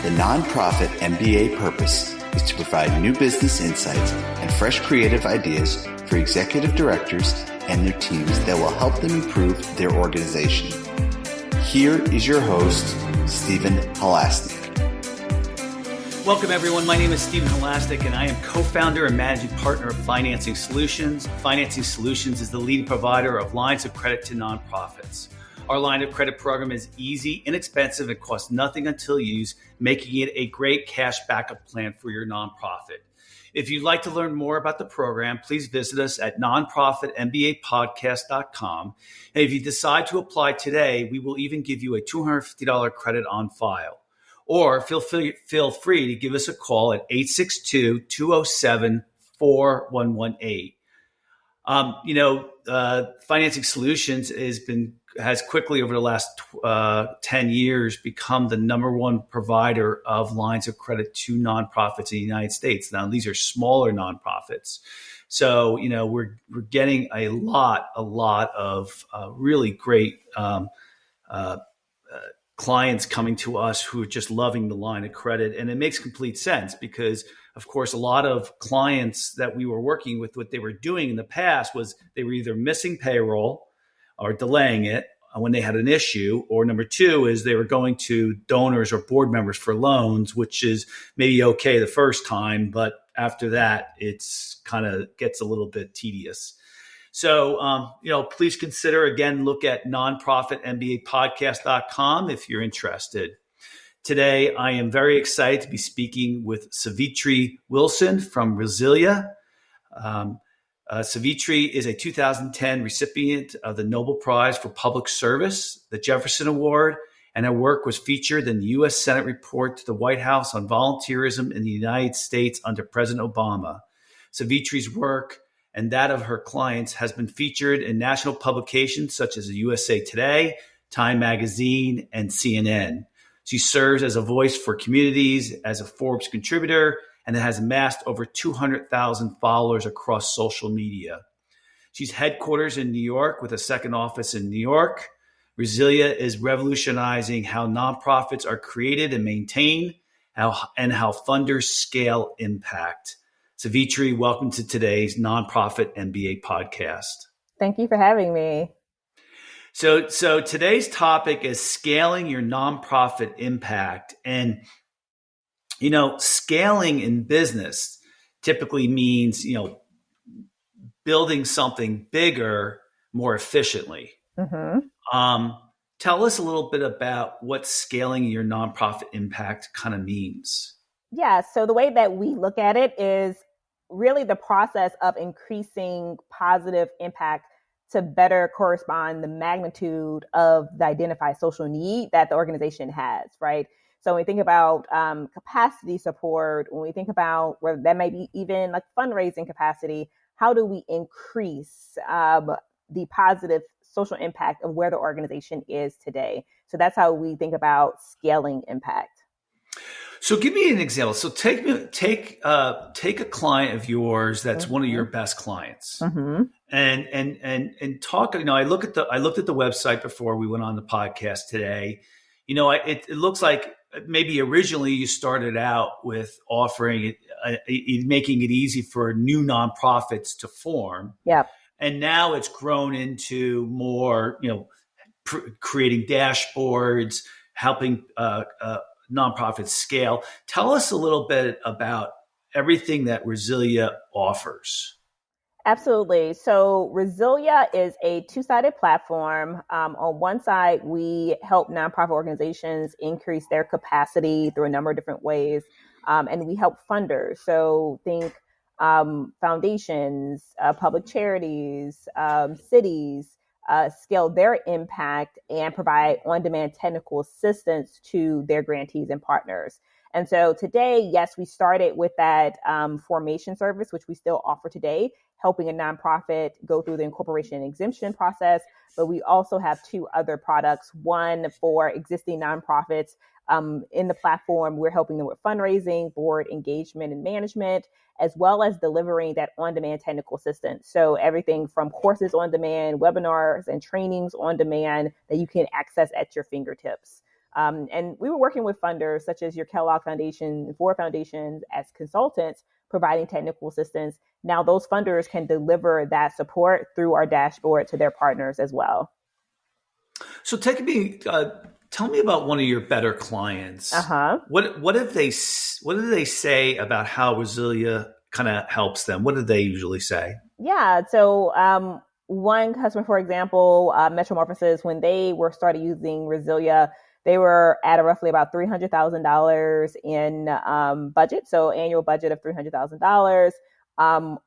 The nonprofit MBA purpose is to provide new business insights and fresh creative ideas for executive directors and their teams that will help them improve their organization. Here is your host, Stephen Halasnik. Welcome, everyone. My name is Stephen Halasnik, and I am co-founder and managing partner of Financing Solutions. Financing Solutions is the leading provider of lines of credit to nonprofits. Our line of credit program is easy, inexpensive, and costs nothing until used, making it a great cash backup plan for your nonprofit. If you'd like to learn more about the program, please visit us at nonprofitmbapodcast.com. And if you decide to apply today, we will even give you a $250 credit on file. Or feel free to give us a call at 862-207-4118. Financing Solutions has quickly over the last 10 years become the number one provider of lines of credit to nonprofits in the United States. Now, these are smaller nonprofits. So, we're getting a lot of really great clients coming to us who are just loving the line of credit. And it makes complete sense because, of course, a lot of clients that we were working with, what they were doing in the past was they were either missing payroll or delaying it when they had an issue, or number two is they were going to donors or board members for loans, which is maybe okay the first time, but after that, it's kind of gets a little bit tedious. So, please consider, again, look at nonprofitmbapodcast.com if you're interested. Today, I am very excited to be speaking with Sevetri Wilson from Resilia. Sevetri is a 2010 recipient of the Nobel Prize for Public Service, the Jefferson Award, and her work was featured in the U.S. Senate report to the White House on volunteerism in the United States under President Obama. Sevetri's work and that of her clients has been featured in national publications such as USA Today, Time Magazine, and CNN. She serves as a voice for communities, as a Forbes contributor, and has amassed over 200,000 followers across social media. She's headquarters in New York with a second office in New York. Resilia is revolutionizing how nonprofits are created and maintained, and how funders scale impact. Sevetri, welcome to today's Nonprofit MBA podcast. Thank you for having me. So today's topic is scaling your nonprofit impact. And, scaling in business typically means, building something bigger more efficiently. Mm-hmm. Tell us a little bit about what scaling your nonprofit impact kind of means. Yeah, so the way that we look at it is really the process of increasing positive impact to better correspond the magnitude of the identified social need that the organization has, right? So when we think about capacity support, when we think about where that may be even like fundraising capacity, how do we increase the positive social impact of where the organization is today? So that's how we think about scaling impact. So give me an example. So take a client of yours that's mm-hmm. one of your best clients, mm-hmm. and talk. I looked at the website before we went on the podcast today. It looks like maybe originally you started out with offering making it easy for new nonprofits to form. Yeah, and now it's grown into more, creating dashboards, helping nonprofits scale. Tell us a little bit about everything that Resilia offers. Absolutely. So Resilia is a two-sided platform. On one side, we help nonprofit organizations increase their capacity through a number of different ways. And we help funders. So think foundations, public charities, cities, scale their impact and provide on-demand technical assistance to their grantees and partners. And so today, yes, we started with that formation service, which we still offer today, helping a nonprofit go through the incorporation and exemption process. But we also have two other products, one for existing nonprofits. In the platform, we're helping them with fundraising, board engagement and management, as well as delivering that on-demand technical assistance. So everything from courses on demand, webinars and trainings on demand that you can access at your fingertips. And we were working with funders such as your Kellogg Foundation, Ford Foundations as consultants, providing technical assistance. Now those funders can deliver that support through our dashboard to their partners as well. So tell me about one of your better clients. What did they say about how Resilia kind of helps them? What did they usually say? Yeah. So one customer, for example, Metromorphosis, when they were started using Resilia, they were at roughly about $300,000 in budget. So annual budget of $300,000.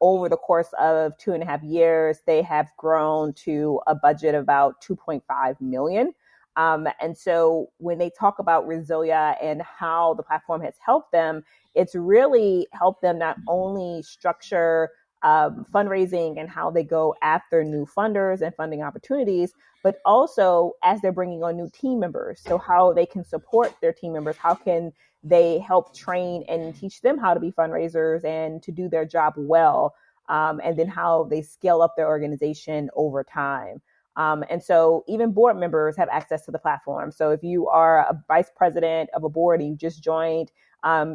Over the course of 2.5 years, they have grown to a budget of about $2.5 million. And so when they talk about Resilia and how the platform has helped them, it's really helped them not only structure fundraising and how they go after new funders and funding opportunities, but also as they're bringing on new team members. So how they can support their team members, how can they help train and teach them how to be fundraisers and to do their job well, and then how they scale up their organization over time. And so even board members have access to the platform. So if you are a vice president of a board and you just joined,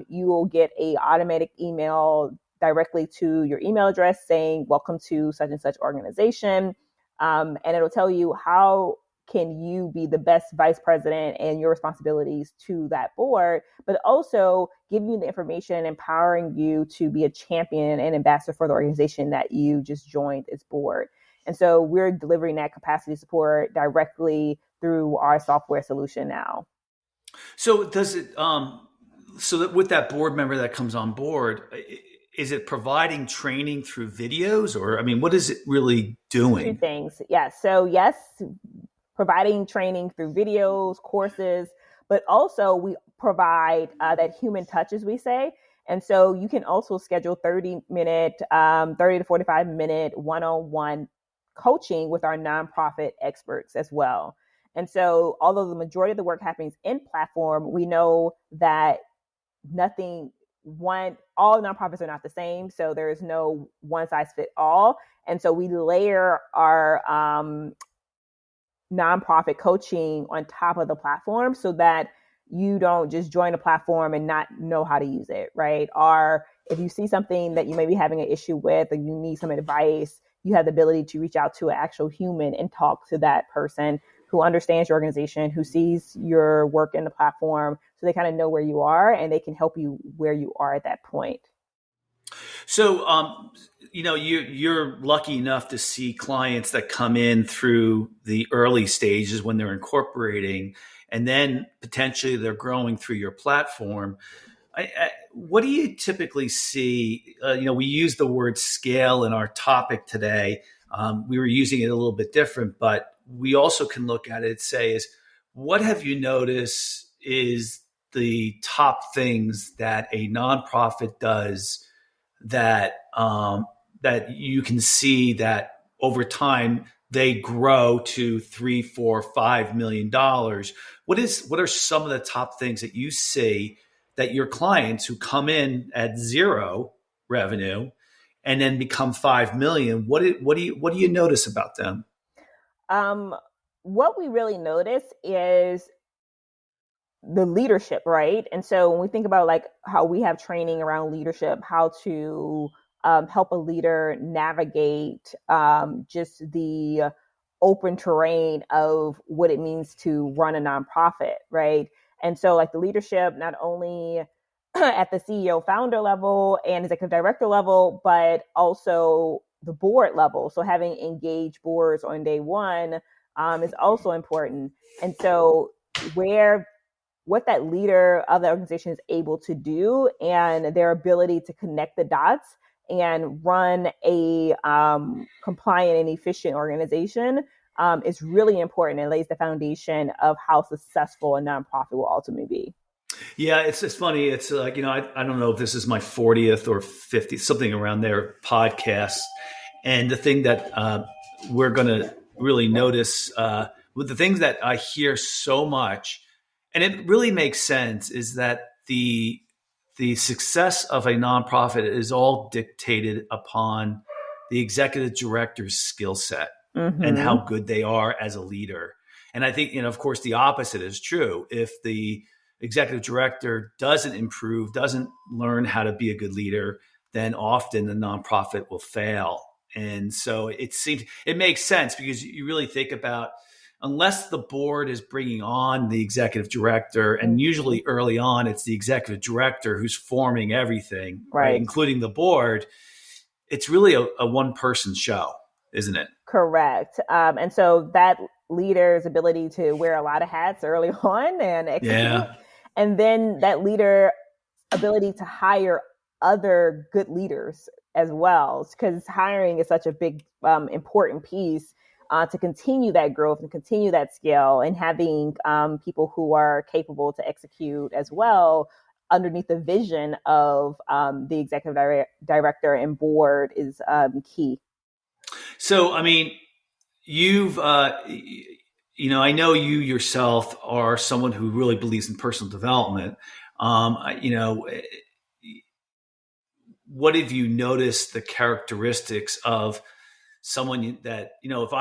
you will get a automatic email directly to your email address saying, welcome to such and such organization. And it'll tell you how can you be the best vice president and your responsibilities to that board, but also give you the information, empowering you to be a champion and ambassador for the organization that you just joined its board. And so we're delivering that capacity support directly through our software solution now. So does it, so that with that board member that comes on board, is it providing training through videos, or, I mean, what is it really doing? Two things. Yeah. So yes, providing training through videos, courses, but also we provide that human touch, as we say. And so you can also schedule 30 to 45 minute one-on-one coaching with our nonprofit experts as well. And so although the majority of the work happens in platform, we know that all nonprofits are not the same. So there is no one size fit all. And so we layer our nonprofit coaching on top of the platform so that you don't just join a platform and not know how to use it, right? Or if you see something that you may be having an issue with or you need some advice, you have the ability to reach out to an actual human and talk to that person who understands your organization, who sees your work in the platform, so they kind of know where you are and they can help you where you are at that point. So, you're lucky enough to see clients that come in through the early stages when they're incorporating, and then potentially they're growing through your platform. What do you typically see? We use the word scale in our topic today. We were using it a little bit different, but we also can look at it and say, what have you noticed is the top things that a nonprofit does that you can see that over time they grow to $3, $4, $5 million? What are some of the top things that you see that your clients who come in at zero revenue and then become 5 million? What do you notice about them? What we really notice is the leadership, right? And so when we think about like how we have training around leadership, how to help a leader navigate just the open terrain of what it means to run a nonprofit, right? And so like the leadership, not only at the CEO founder level and executive director level, but also the board level. So having engaged boards on day one is also important. And so what that leader of the organization is able to do and their ability to connect the dots and run a compliant and efficient organization is really important and lays the foundation of how successful a nonprofit will ultimately be. Yeah, it's funny. It's like, I don't know if this is my 40th or 50th, something around there, podcast. And the thing that we're going to really notice with the things that I hear so much, and it really makes sense, is that the success of a nonprofit is all dictated upon the executive director's skill set and how good they are as a leader. And I think, of course, the opposite is true. If the executive director doesn't improve, doesn't learn how to be a good leader, then often the nonprofit will fail. And so it makes sense, because you really think about, unless the board is bringing on the executive director, and usually early on, it's the executive director who's forming everything, right? Including the board, it's really a one-person show, isn't it? Correct. And so that leader's ability to wear a lot of hats early on and execute, and then that leader ability to hire other good leaders as well, because hiring is such a big, important piece to continue that growth and continue that scale, and having people who are capable to execute as well underneath the vision of the executive director and board is key. So, I mean, you've, I know you yourself are someone who really believes in personal development. What have you noticed the characteristics of someone that, if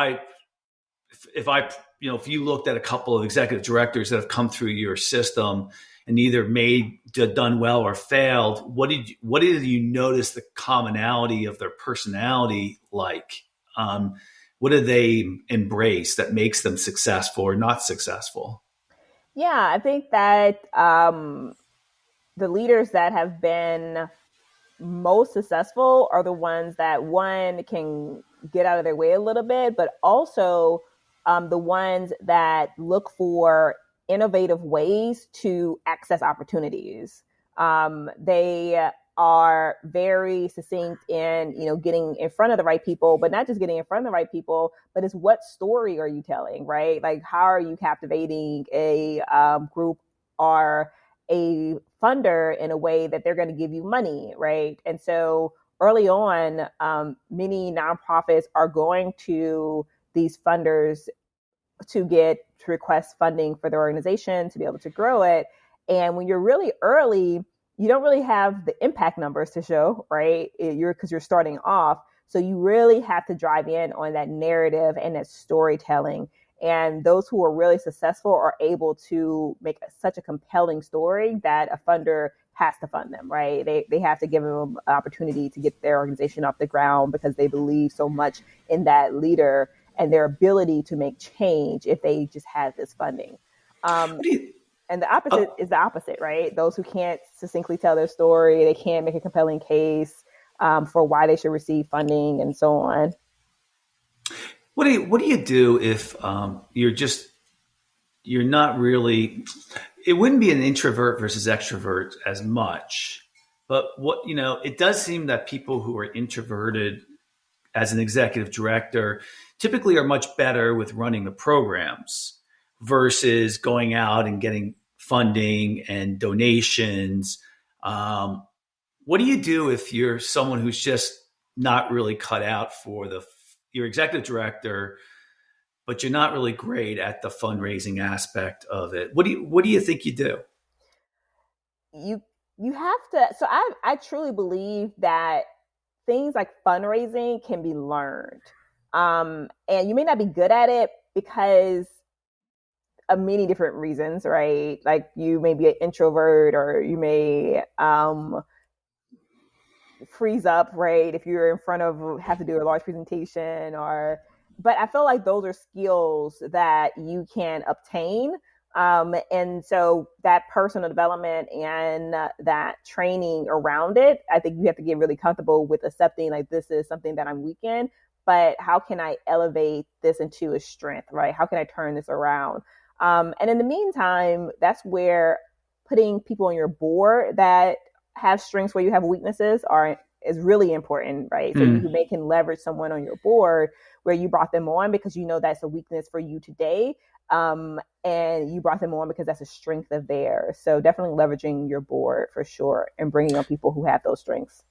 you looked at a couple of executive directors that have come through your system and either done well or failed, what did you notice the commonality of their personality like? What do they embrace that makes them successful or not successful? Yeah, I think that the leaders that have been most successful are the ones that, one, can get out of their way a little bit, but also the ones that look for innovative ways to access opportunities. They are very succinct in, getting in front of the right people, but not just getting in front of the right people, but it's what story are you telling, right? Like, how are you captivating a group or a funder in a way that they're going to give you money, right? And so early on, many nonprofits are going to these funders to request funding for their organization to be able to grow it. And when you're really early, you don't really have the impact numbers to show, right? Because you're starting off. So you really have to drive in on that narrative and that storytelling. And those who are really successful are able to make such a compelling story that a funder has to fund them, right? They have to give them an opportunity to get their organization off the ground because they believe so much in that leader and their ability to make change if they just have this funding. And the opposite is the opposite, right? Those who can't succinctly tell their story, they can't make a compelling case for why they should receive funding and so on. What do you do if you're not really, it wouldn't be an introvert versus extrovert as much, but it does seem that people who are introverted as an executive director typically are much better with running the programs versus going out and getting funding and donations. What do you do if you're someone who's just not really cut out for your executive director, but you're not really great at the fundraising aspect of it? What do you think you do? You have to. So I truly believe that things like fundraising can be learned, and you may not be good at it because of many different reasons, right? Like, you may be an introvert, or you may freeze up, right, if you're in front of, have to do a large presentation, but I feel like those are skills that you can obtain. And so that personal development and that training around it, I think you have to get really comfortable with accepting, like, this is something that I'm weak in, but how can I elevate this into a strength, right? How can I turn this around? And in the meantime, that's where putting people on your board that have strengths where you have weaknesses is really important, right? So you can leverage someone on your board where you brought them on because you know that's a weakness for you today. And you brought them on because that's a strength of theirs. So definitely leveraging your board for sure, and bringing on people who have those strengths.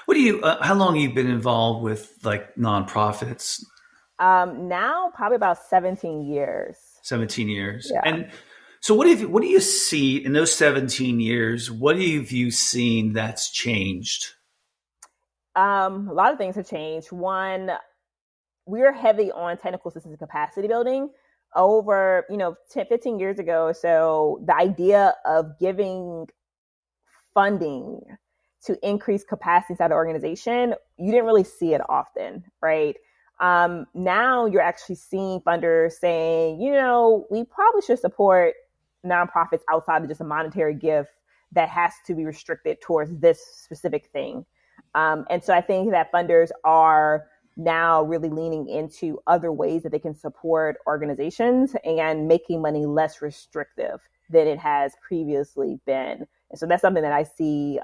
How long have you been involved with, like, nonprofits? Now probably about 17 years. 17 years. Yeah. And so what do you see in those 17 years? What have you seen that's changed? A lot of things have changed. One, we're heavy on technical assistance and capacity building. over, 10, 15 years ago. So the idea of giving funding to increase capacity inside the organization, you didn't really see it often, right? Now you're actually seeing funders saying, we probably should support nonprofits outside of just a monetary gift that has to be restricted towards this specific thing. And so I think that funders are now really leaning into other ways that they can support organizations and making money less restrictive than it has previously been. And so that's something that I see.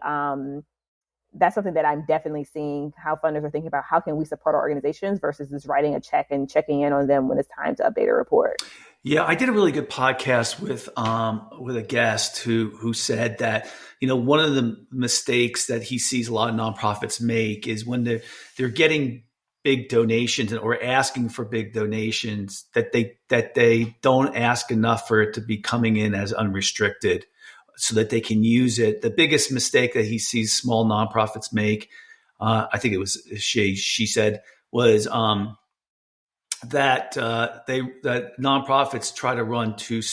That's something that I'm definitely seeing, how funders are thinking about how can we support our organizations versus just writing a check and checking in on them when it's time to update a report. Yeah, I did a really good podcast with a guest who said that, one of the mistakes that he sees a lot of nonprofits make is when they're getting big donations or asking for big donations, that they don't ask enough for it to be coming in as unrestricted, so that they can use it. The biggest mistake that he sees small nonprofits make, I think it was she said, was that nonprofits try to run too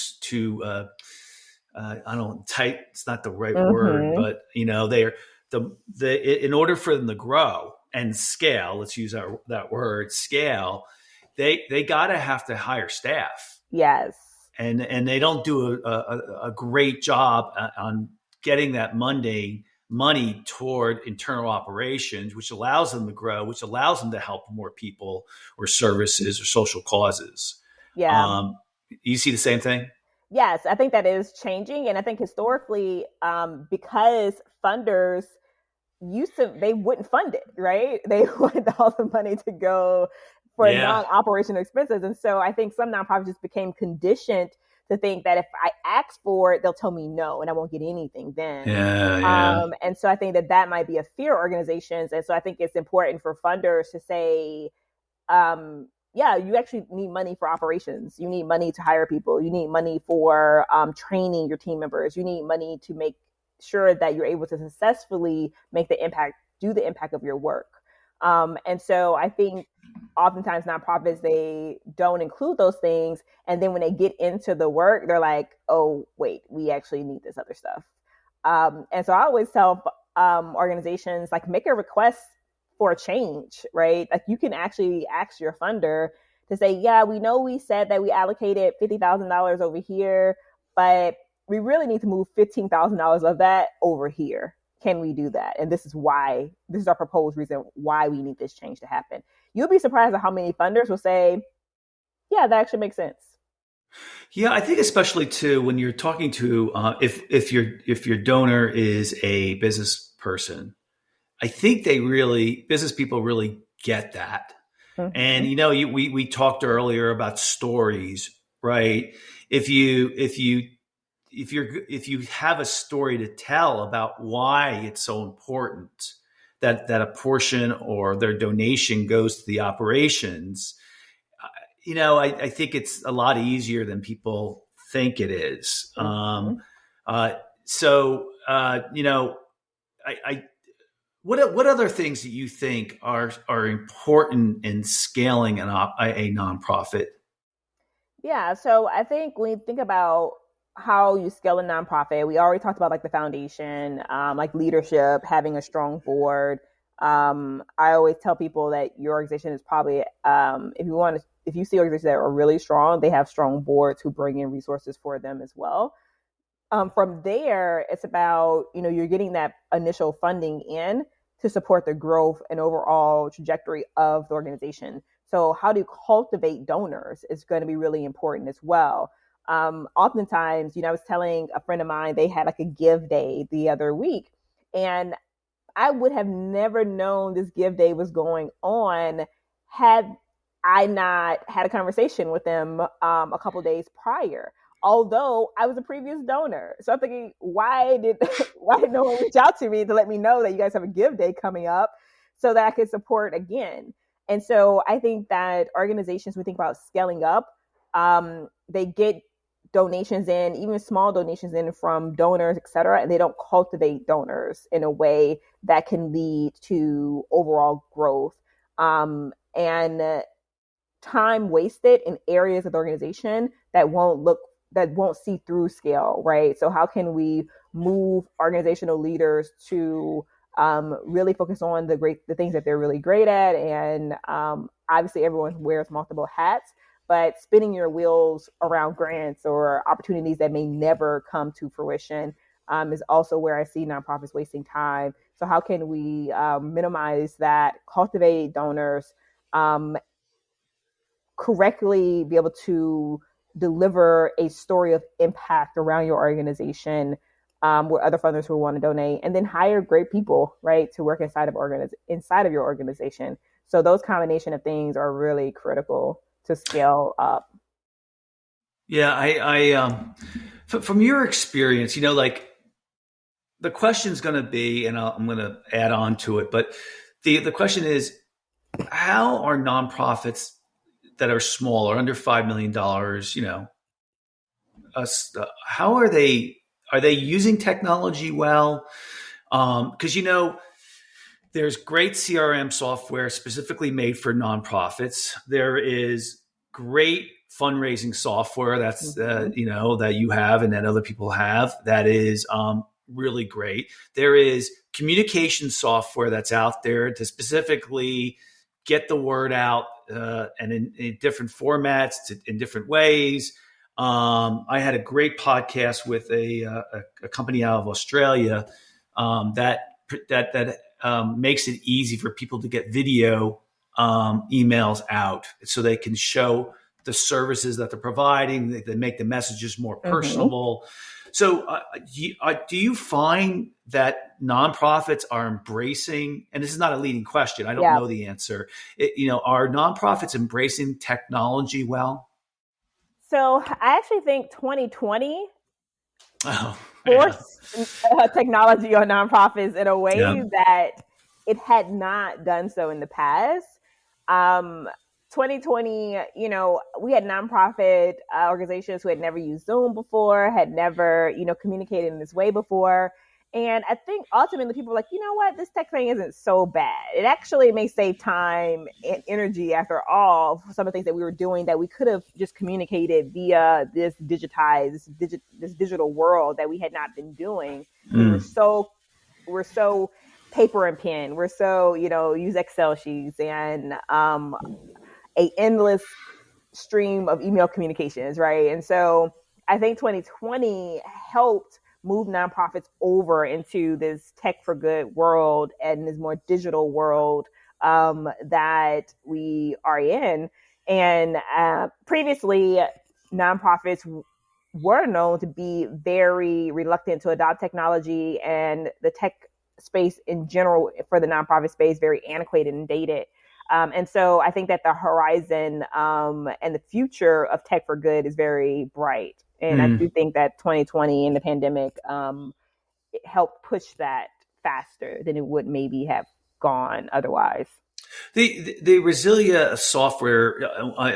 I don't tight. It's not the right word, but they're in order for them to grow and scale. Let's use that word, scale. They have to hire staff. Yes. And they don't do a great job on getting that money toward internal operations, which allows them to grow, which allows them to help more people or services or social causes. Yeah. You see the same thing? Yes, I think that is changing. And I think historically, because funders they wouldn't fund it, right? They wanted all the money to go for non-operational expenses. And so I think some nonprofits just became conditioned to think that if I ask for it, they'll tell me no, and I won't get anything then. And so I think that might be a fear of organizations. And so I think it's important for funders to say, you actually need money for operations. You need money to hire people. You need money for training your team members. You need money to make sure that you're able to successfully do the impact of your work. And so I think oftentimes nonprofits, they don't include those things. And then when they get into the work, they're like, oh, wait, we actually need this other stuff. And so I always tell organizations, like, make a request for a change, right? Like, you can actually ask your funder to say, yeah, we know we said that we allocated $50,000 over here, but we really need to move $15,000 of that over here. Can we do that? And this is our proposed reason why we need this change to happen. You'll be surprised at how many funders will say, yeah, that actually makes sense. Yeah, I think especially too, when you're talking to, if your donor is a business person, I think business people really get that. Mm-hmm. And, we talked earlier about stories, right? If you have a story to tell about why it's so important that a portion or their donation goes to the operations, I think it's a lot easier than people think it is. Mm-hmm. What other things do you think are important in scaling a nonprofit? Yeah, so I think when you think about how you scale a nonprofit, we already talked about like the foundation, like leadership, having a strong board. I always tell people that your organization is probably, if you see organizations that are really strong, they have strong boards who bring in resources for them as well. From there, it's about, you're getting that initial funding in to support the growth and overall trajectory of the organization. So how do you cultivate donors is going to be really important as well. Oftentimes, I was telling a friend of mine, they had like a give day the other week, and I would have never known this give day was going on had I not had a conversation with them a couple days prior, although I was a previous donor. So I'm thinking, why did no one reach out to me to let me know that you guys have a give day coming up so that I could support again? And so I think that organizations, we think about scaling up, they get donations in, even small donations in from donors, et cetera, and they don't cultivate donors in a way that can lead to overall growth. And time wasted in areas of the organization that won't see through scale, right? So how can we move organizational leaders to really focus on the things that they're really great at? And obviously everyone wears multiple hats, but spinning your wheels around grants or opportunities that may never come to fruition is also where I see nonprofits wasting time. So how can we minimize that, cultivate donors, correctly be able to deliver a story of impact around your organization, where other funders will want to donate, and then hire great people, right, to work inside of your organization. So those combination of things are really critical to scale up. Yeah, from your experience, like the question's going to be, and I'm going to add on to it, but the question is, how are nonprofits that are small or under $5 million, how are they using technology well? Because, there's great CRM software specifically made for nonprofits. There is great fundraising software that's, that you have and that other people have that is really great. There is communication software that's out there to specifically get the word out and in different formats, in different ways. I had a great podcast with a company out of Australia that makes it easy for people to get video emails out so they can show the services that they're providing. They make the messages more personable. So do you find that nonprofits are embracing, and this is not a leading question, I don't know the answer, are nonprofits embracing technology well? So I actually think 2020 forced technology on nonprofits in a way that it had not done so in the past. 2020, we had nonprofit organizations who had never used Zoom before, had never, communicated in this way before. And I think ultimately people were like, you know what, this tech thing isn't so bad. It actually may save time and energy after all for some of the things that we were doing that we could have just communicated via this digital world that we had not been doing. We're so paper and pen. We're so, use Excel sheets and a endless stream of email communications, right? And so I think 2020 helped move nonprofits over into this tech for good world and this more digital world that we are in. And previously, nonprofits were known to be very reluctant to adopt technology, and the tech space in general for the nonprofit space very antiquated and dated. And so I think that the horizon and the future of tech for good is very bright. And I do think that 2020 and the pandemic helped push that faster than it would maybe have gone otherwise. The Resilia software,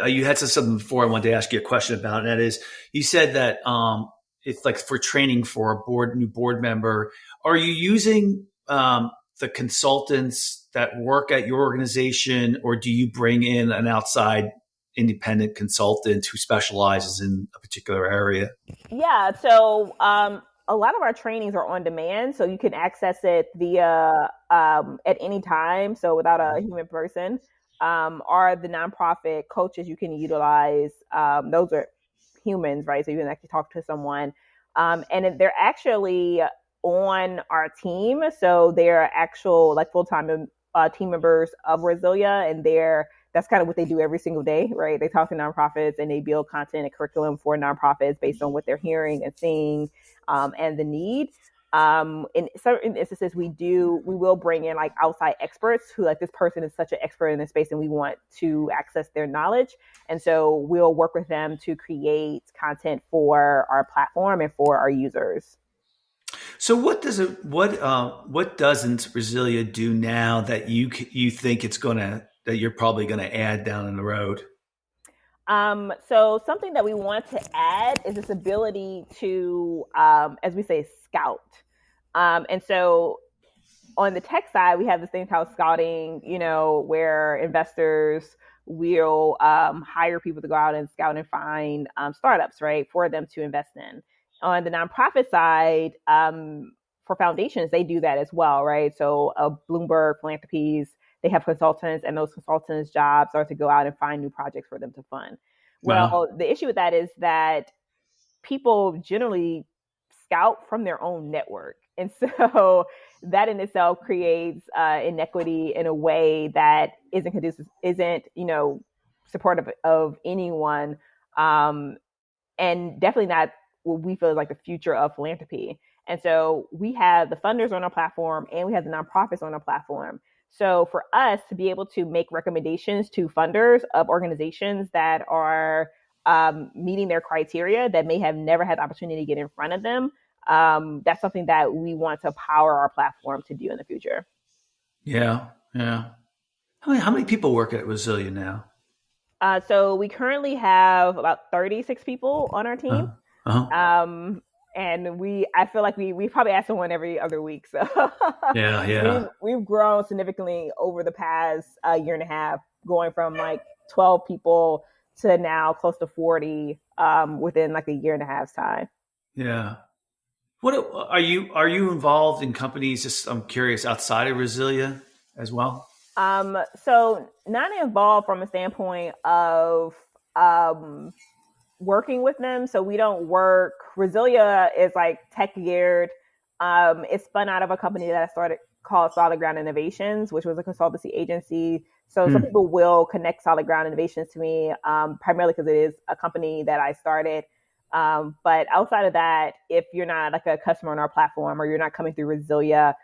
you had said something before I wanted to ask you a question about, and that is, you said that it's like for training for a new board member. Are you using the consultants that work at your organization, or do you bring in an outside independent consultant who specializes in a particular area? Yeah, so a lot of our trainings are on demand, so you can access it via at any time, so without a human person. Or the nonprofit coaches you can utilize, those are humans, right? So you can actually talk to someone. And they're actually on our team, so they're actual full-time team members of Resilia, and that's kind of what they do every single day, right? They talk to nonprofits and they build content and curriculum for nonprofits based on what they're hearing and seeing and the need. In certain instances, we will bring in outside experts who this person is such an expert in this space and we want to access their knowledge. And so we'll work with them to create content for our platform and for our users. So what doesn't Resilia do now that you think that you're probably going to add down in the road? So something that we want to add is this ability to, as we say, scout. And so on the tech side, we have this thing called scouting, where investors we'll hire people to go out and scout and find startups, right, for them to invest in. On the nonprofit side, for foundations, they do that as well, right? So Bloomberg Philanthropies, they have consultants, and those consultants' jobs are to go out and find new projects for them to fund. Well, Wow. the issue with that is that people generally scout from their own network. And so that in itself creates inequity in a way that isn't conducive, isn't, supportive of anyone. And definitely not what we feel is like the future of philanthropy. And so we have the funders on our platform and we have the nonprofits on our platform. So for us to be able to make recommendations to funders of organizations that are meeting their criteria that may have never had the opportunity to get in front of them, that's something that we want to power our platform to do in the future. Yeah. Yeah. How many people work at Resilia now? So we currently have about 36 people on our team. Uh-huh. And I feel like we probably ask someone every other week. So Yeah. we've grown significantly over the past year and a half, going from like 12 people to now close to 40 within like a year and a half's time. Yeah. What are you involved in companies? Just I'm curious, outside of Resilia as well. So not involved from a standpoint of working with them. So we don't work. Resilia is like tech geared. It's spun out of a company that I started called Solid Ground Innovations, which was a consultancy agency. So some people will connect Solid Ground Innovations to me, primarily because it is a company that I started. But outside of that, if you're not like a customer on our platform or you're not coming through Resilia,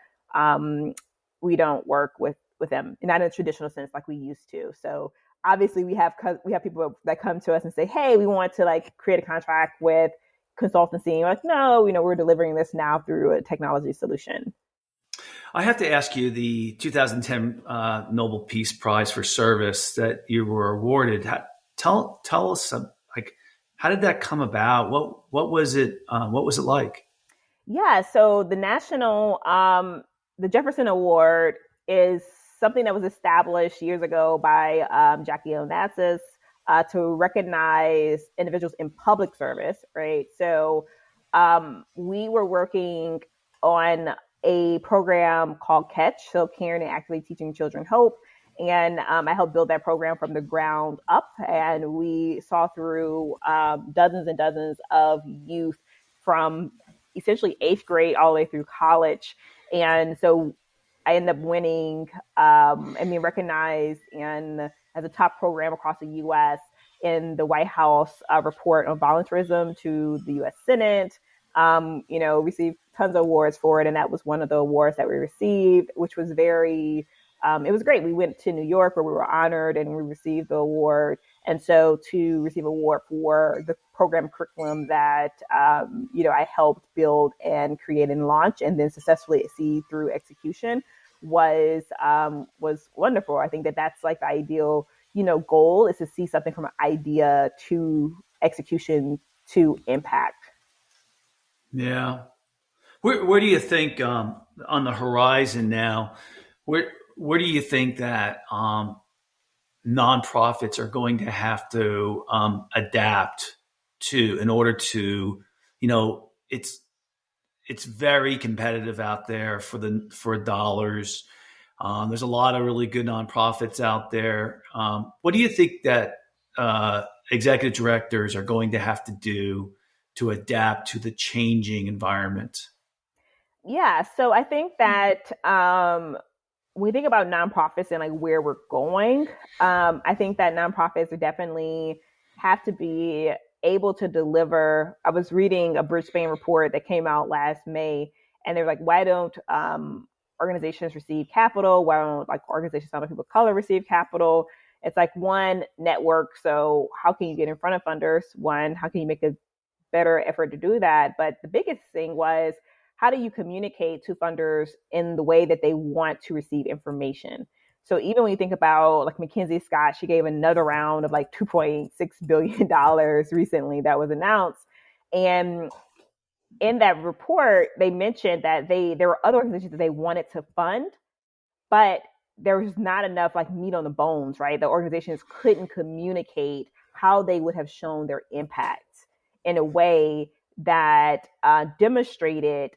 we don't work with them, not in a traditional sense like we used to. So obviously we have people that come to us and say, hey, we want to like create a contract with consultancy. And we're like, no, we're delivering this now through a technology solution. I have to ask you, the 2010 Nobel Peace Prize for Service that you were awarded. Tell us, like, how did that come about? What was it? What was it like? Yeah, so the Jefferson Award is something that was established years ago by Jackie Onassis to recognize individuals in public service, right? So we were working on a program called Catch, so Caring and Actively Teaching Children Hope. And I helped build that program from the ground up. And we saw through dozens and dozens of youth from essentially 8th grade all the way through college. And so I ended up winning and being recognized as a top program across the U.S. in the White House report on volunteerism to the U.S. Senate. Received tons of awards for it. And that was one of the awards that we received, which was it was great. We went to New York where we were honored and we received the award. And so to receive an award for the program curriculum that, I helped build and create and launch and then successfully see through execution was wonderful. I think that's like the ideal, goal is to see something from an idea to execution to impact. Yeah. Where do you think on the horizon now? Where do you think that nonprofits are going to have to adapt to in order to, it's very competitive out there for dollars. There's a lot of really good nonprofits out there. What do you think that executive directors are going to have to do to adapt to the changing environment? Yeah, so I think that when we think about nonprofits and like where we're going, I think that nonprofits definitely have to be able to deliver. I was reading a Brisbane report that came out last May, and they're like, why don't organizations receive capital? Why don't like organizations of people of color receive capital? It's like one, network. So how can you get in front of funders? One, how can you make a better effort to do that? But the biggest thing was, how do you communicate to funders in the way that they want to receive information? So even when you think about like Mackenzie Scott, she gave another round of like $2.6 billion recently that was announced. And in that report, they mentioned that there were other organizations that they wanted to fund, but there was not enough like meat on the bones, right? The organizations couldn't communicate how they would have shown their impact in a way that demonstrated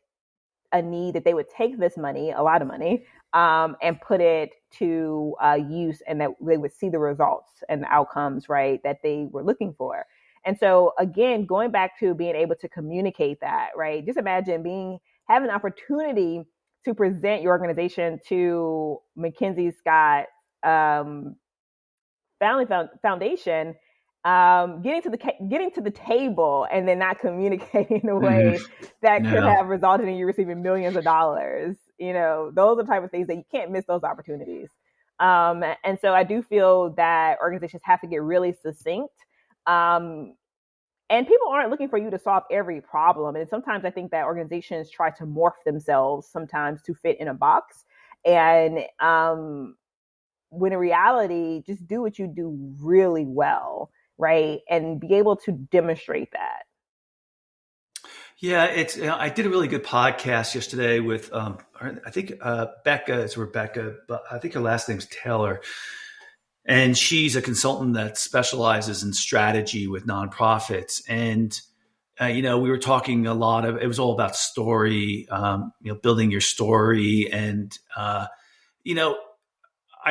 a need that they would take this money, a lot of money, and put it to use, and that they would see the results and the outcomes, right, that they were looking for. And so again, going back to being able to communicate that, right? Just imagine having an opportunity to present your organization to McKinsey Scott Foundation, getting to the table and then not communicating in a way that could have resulted in you receiving millions of dollars. Those are the type of things that you can't miss those opportunities. And so I do feel that organizations have to get really succinct. And people aren't looking for you to solve every problem. And sometimes I think that organizations try to morph themselves sometimes to fit in a box. And when in reality, just do what you do really well, right? And be able to demonstrate that. Yeah, I did a really good podcast yesterday with I think Becca is Rebecca, but I think her last name's Taylor. And she's a consultant that specializes in strategy with nonprofits. And, we were talking it was all about story, building your story. And, I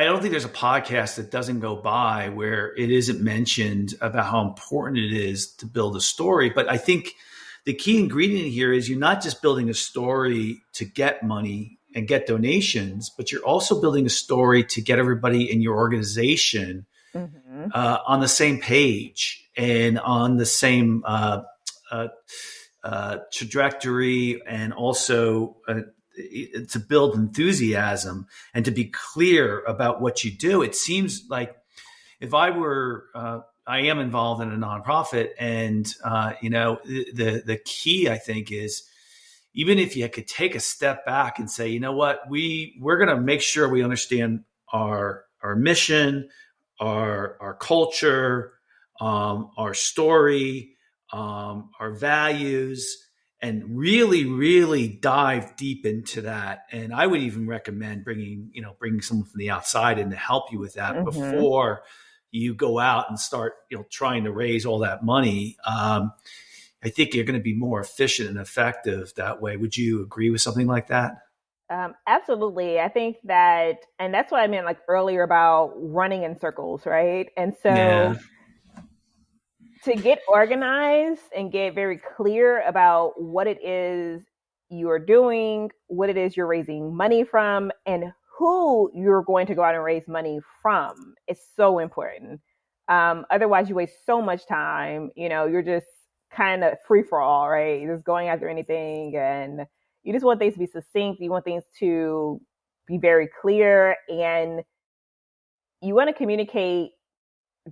don't think there's a podcast that doesn't go by where it isn't mentioned about how important it is to build a story. But I think the key ingredient here is you're not just building a story to get money and get donations, but you're also building a story to get everybody in your organization on the same page and on the same trajectory, and also to build enthusiasm and to be clear about what you do. It seems like if I am involved in a nonprofit, and the key, I think, is even if you could take a step back and say, you know what, we're going to make sure we understand our mission, our culture, our story, our values, and really, really dive deep into that. And I would even recommend bringing someone from the outside in to help you with that before you go out and start, trying to raise all that money. I think you're going to be more efficient and effective that way. Would you agree with something like that? Absolutely. I think that, and that's what I meant like earlier about running in circles, right? And so to get organized and get very clear about what it is you are doing, what it is you're raising money from, and who you're going to go out and raise money from is so important. Otherwise, you waste so much time. You're just kind of free for all, right? You're just going after anything, and you just want things to be succinct. You want things to be very clear, and you want to communicate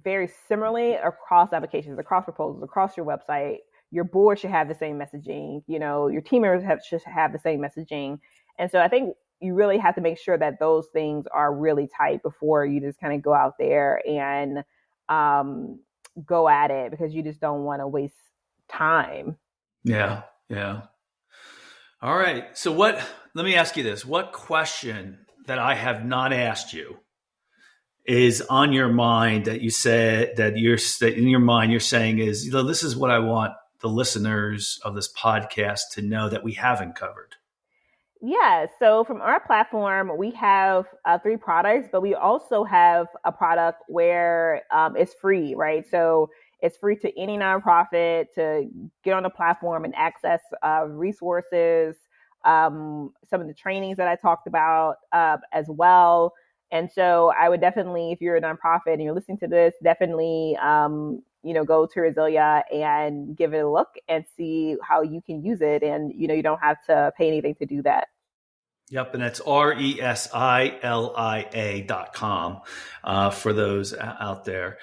very similarly across applications, across proposals, across your website. Your board should have the same messaging. Your team members should have the same messaging. And so I think you really have to make sure that those things are really tight before you just kind of go out there and go at it, because you just don't want to waste time. Yeah. All right. So let me ask you this. What question that I have not asked you is on your mind that you said that in your mind you're saying is, this is what I want the listeners of this podcast to know that we haven't covered? Yeah. So from our platform, we have 3 products, but we also have a product where it's free, right? So it's free to any nonprofit to get on the platform and access resources, some of the trainings that I talked about as well. And so I would definitely, if you're a nonprofit and you're listening to this, definitely, go to Resilia and give it a look and see how you can use it. And, you don't have to pay anything to do that. Yep. And that's Resilia.com for those out there.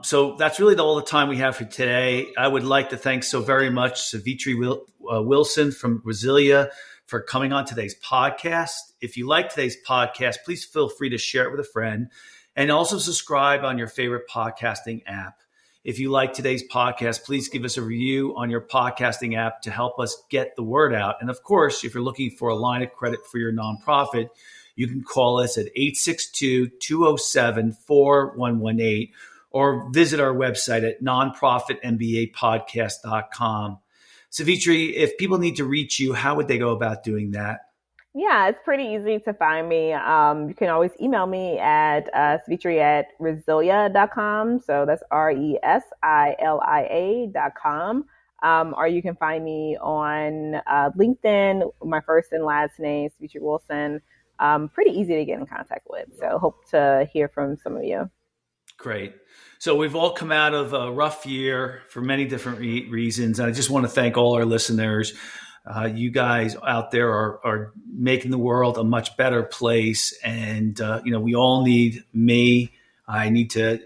So that's really all the time we have for today. I would like to thank so very much Sevetri Wilson from Resilia for coming on today's podcast. If you like today's podcast, please feel free to share it with a friend, and also subscribe on your favorite podcasting app. If you like today's podcast, please give us a review on your podcasting app to help us get the word out. And of course, if you're looking for a line of credit for your nonprofit, you can call us at 862-207-4118 or visit our website at nonprofitmbapodcast.com. Sevetri, if people need to reach you, how would they go about doing that? Yeah, it's pretty easy to find me. You can always email me at Sevetri@resilia.com. So that's RESILIA.com. Or you can find me on LinkedIn, my first and last name, Sevetri Wilson. Pretty easy to get in contact with. So hope to hear from some of you. Great. So we've all come out of a rough year for many different reasons. And I just want to thank all our listeners. You guys out there are making the world a much better place. And, we all need me. I need to,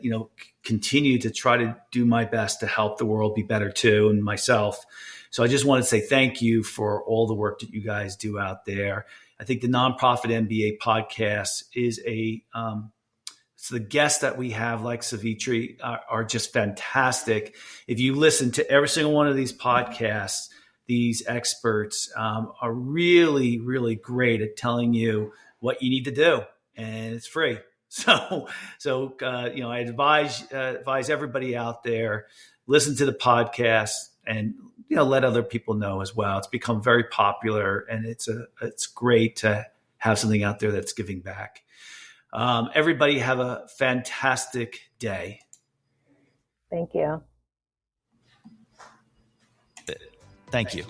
continue to try to do my best to help the world be better too, and myself. So I just want to say thank you for all the work that you guys do out there. I think the Nonprofit MBA podcast is so the guests that we have, like Sevetri, are just fantastic. If you listen to every single one of these podcasts, these experts are really, really great at telling you what you need to do, and it's free. So I advise everybody out there, listen to the podcast, and let other people know as well. It's become very popular, and it's great to have something out there that's giving back. Everybody have a fantastic day. Thank you. Thank you.